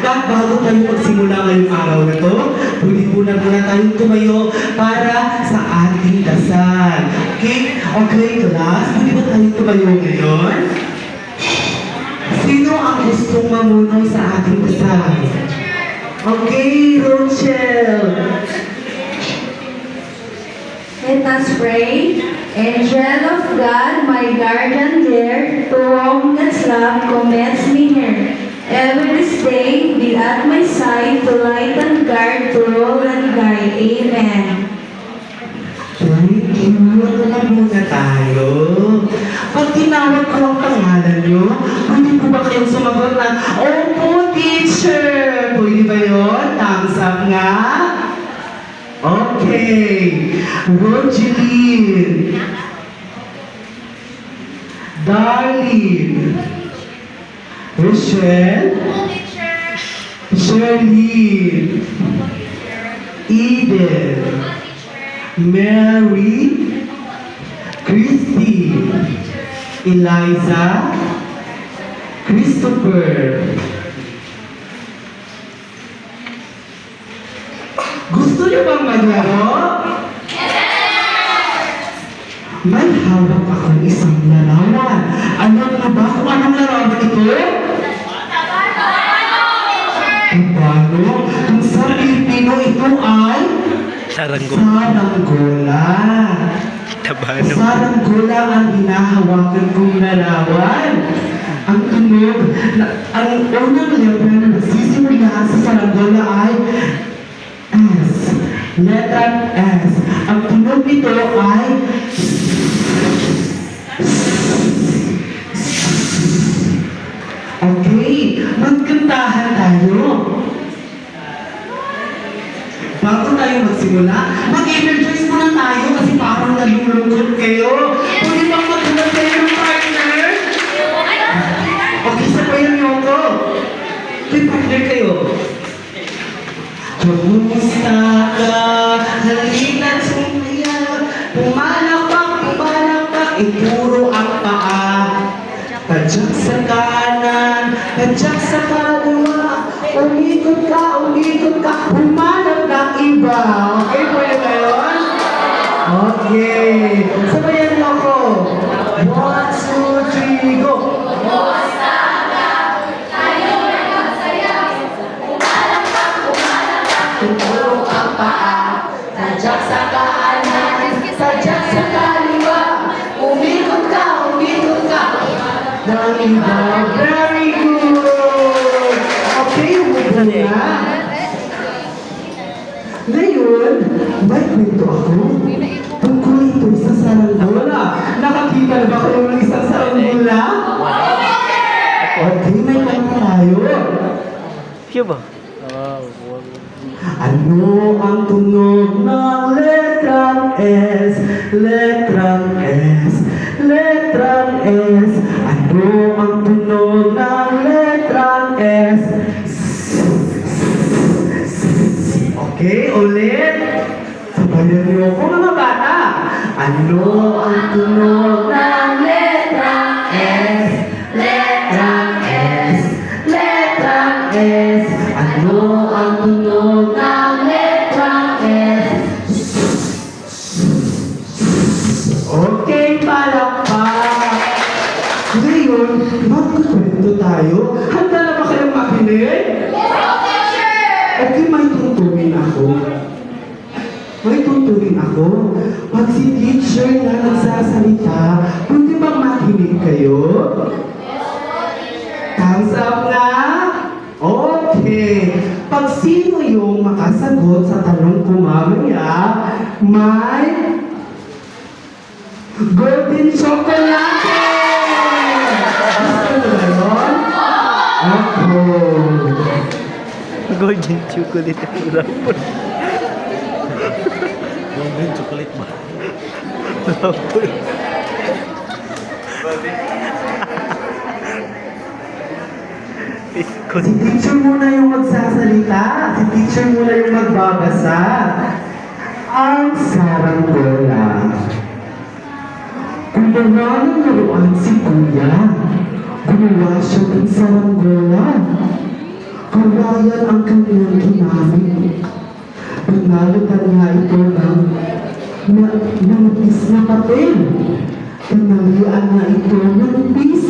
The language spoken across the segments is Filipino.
At bago tayo magsimula ngayong araw na to, pwede muna tayong tumayo para sa ating dasal. Okay? Okay, class? Pwede ba tayong tumayo ngayon? Sino ang gustong mamuno sa ating dasal? Okay, Rochelle. Let us pray. Angel of God, my guardian dear, to whom God's love commits me here. Ever this day, be at my side, to light and guard, to rule and guide. Amen. Thank you. Muna tayo. Pag tinawag ko ang pangalan nyo, pwede po ba kayong sumagot na, Opo, teacher! Pwede ba yun? Thumbs up nga. Okay. Rogeline. Darlene. Rochelle. Shirley. Eden. Mary. Christy. Eliza. Christopher. Gusto niyo bang maglaro? May hawak akong isang larawan. Alam mo ba kung anong larawan ito? Paano? Kung sa Pilipino ito ay saranggola. Saranggola ang hinahawakan kong larawan. Ang tunog, ang unang letra na nagsisimula sa saranggola ay S. Letter S. Ang tunog nito ay okay, magkantahan tayo. Bago tayo magsimula, mag-energize muna tayo kasi parang nalulungkot kayo. Pwede bang magulog kayo ng partner? Okay, sabayan niyo ako. May partner kayo. Kumusta ka? Halina't sumaya. Pumalakpak, puro ang paa. Tadyak sa kanan, tadyak sa kaliwa. Umikot ka, humanap ng iba. Okay, pwede ba yun? Okay. Sabayan niyo ako. 1, 2, 3, go! Puro ang paa, tadyak sa kanan, tadyak sa kaliwa. Umikot ka, ng iba. Very good! Okay, umupo na. Ngayon, may kwento ako. Tungkol ito sa saranggola. Nakakita na ba kayo ng isang saranggola? Okay, may kanta tayo. Siya ba? Ano ang tunog ng letrang S? Letrang S, letrang S. Ano ang tunog ng letrang S? Okay, ulit. Sabayan niyo ako mga bata. Ano ang tunog ng letrang S? Letrang S, letrang S. Ano ang tunog ng letrang S? Okay, palakpak. Ngayon, magkukwento tayo. Handa na ba kayong makinig? Okay, may tuturin ako. Pag si teacher na nagsasalita, pwede bang makinig kayo? Thumbs up na? Okay. Pag sino yung makasagot sa tanong ko mamaya, may golden chocolate! Gusto mo ba yun? Ako. Golden chocolate ang rapon. Golden chocolate ba? Rapon. Si teacher muna yung magsasalita. Si teacher muna yung magbabasa. Ang saranggola. Kung maraming laruan si Kuya, gumawa siya ng saranggola. Kawayan ang kanyang ginamit. Pinalitan niya ito ng na papel. Pinalian niya ito ng PC.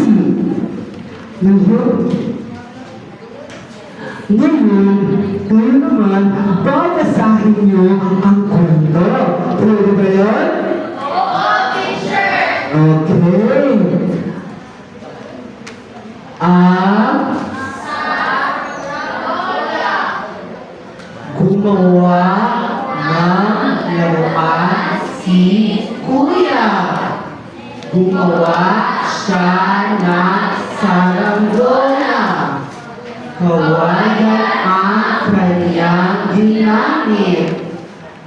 Ngayon naman, babasahin niyo ang kwento. Pwede ba yun? Okay. Gumawa ng laruan si Kuya. Gumawa siya ng saranggola. Kawayan ang kanyang ginamit.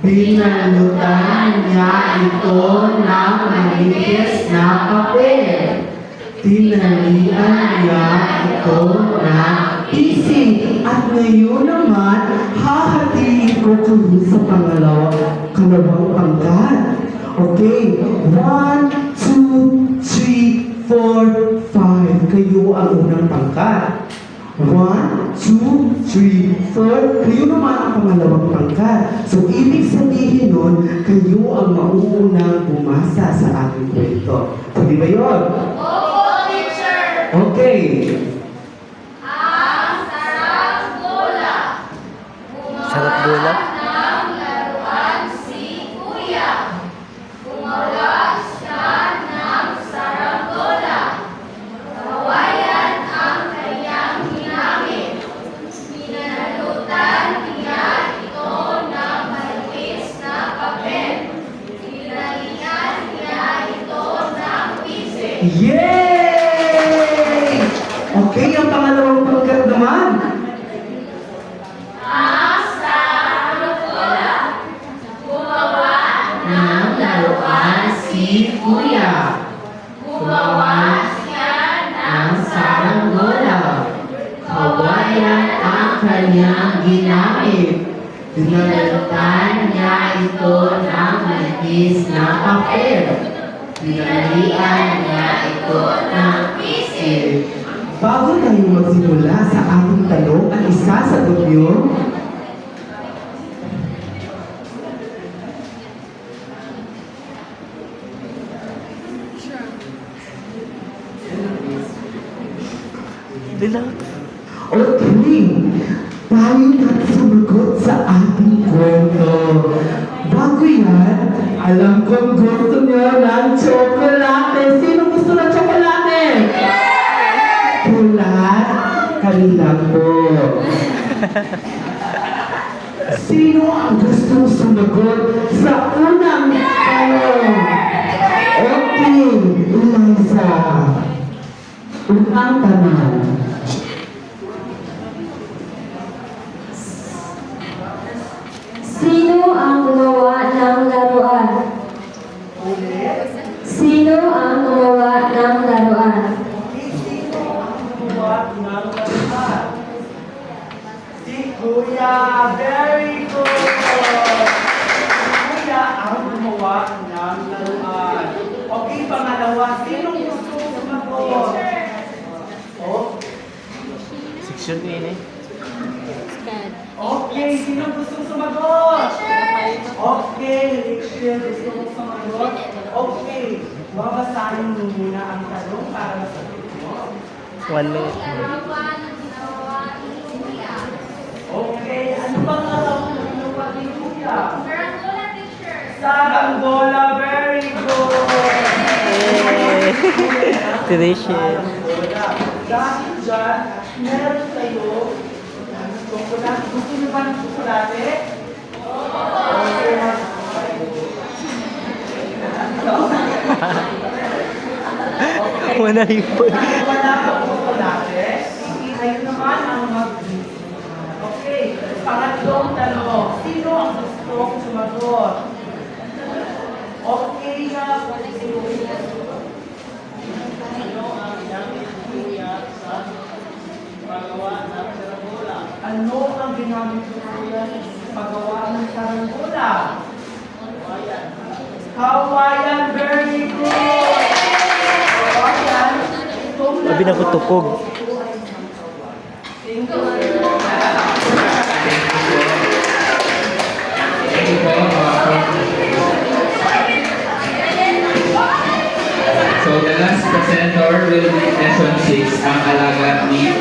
Binalutan niya ito ng manipis na papel. Tinalian niya ito ng isip. At ngayon naman, hahatiin ko kayo sa kalawang pangkat. Okay, 1, 2, 3, 4, 5. Kayo ang unang pangkat. 1, 2, 3, 4. Kayo naman ang pangalawang pangkat. So, ibig sabihin nun, kayo ang mauunang bumasa sa aking kwento. Pwede ba yun? Okay. Sarap bola. Yay! Okay, ang pangalawang pangkat naman. Ng laruan si Kuya. Gumawa siya ng saranggola. Kawayan ang kanyang ginamit. Binalutan niya ito ng manipis na papel. Pinalian niya ito ng isip. Bago tayo magsimula sa ating tanong, ang isasagot niyo, Dilaw. okay, tayo na sumagot sa ating kwento. Bago yan, alam kong gusto niyo ng tsokolate. Sino gusto ng tsokolate? Pulat? Kanila po. Sino ang gusto sumagot sa unang tanong? Okay, Eliza. Unang tanong. Sino ang gumawa ng laruan? Sino ang gumawa ng laruan? Si Kuya, very good! Kuya ang gumawa ng laruan. Okay, pangalawa, sinong gusto sumagot? Oh, Section A na eh. okay, sinong gusto sumagot? Okay, Rachel, gusto mo sumagot? Okay, babasahin mo muna ang tanong para masagot mo. 1 minute. Okay, ano bang alam mo ng ginawa ni Kuya? Saranggola, very good! Yay! Si Rachel. Dahil dyan, meron kayo ng tsokolate. Gusto niyo ba ng tsokolate? Wala yung po. Wala pa tsokolate. Kayo naman ang okay, pangatlong tanong. Sino ang gusto sumagot? Okay na. Ano ang ginamit ko kuya sa paggawa ng saranggola? Kawayan, very good! Kawayan, itong Labi na ko tukog. Thank you very much. Grace ang alaga ni